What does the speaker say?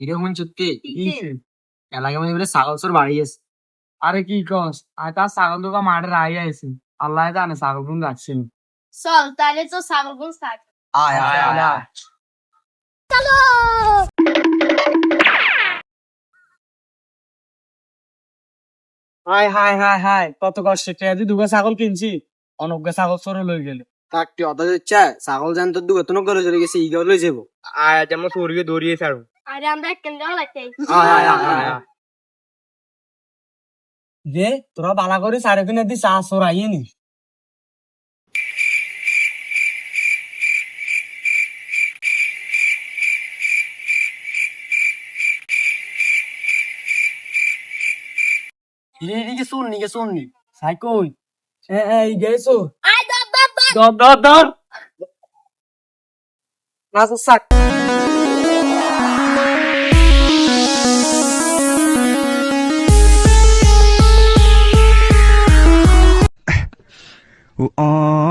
এটা কোন সত্যি এলাকার মধ্যে বলে ছাগল চোর বাড়ি আছে। আরে কি কস আর তার ছাগল দুটো মাঠে রাই আছে, আল্লাহ জানে ছাগল কোন যাচ্ছে। চল তাহলে তো ছাগল গুন থাক। আয় আয় আয় আয়। হাই হাই হাই হাই, কত কষ্টে খেয়ে দুগা ছাগল কিনছি, অনজ্ঞা ছাগল চোরে লই গেলে। থাকতে অত ইচ্ছা ছাগল জান তোর দুগতন করে চলে গেছে ইগাও লই যাবো। আয় যেমন চোরকে দৌড়িয়ে ছাড়বো। আরে আমরা কেন যাওয়া লাগতে আয় আয় আয় আয়। যে তোরা বালা করে সাড়ে কিনে দি চা চোরাইয়ে নি। এদিকে শুননি কে শুননি। সাই কই এই গেছো আয় দব দব দব। দর দর দর না তো সাক। Oh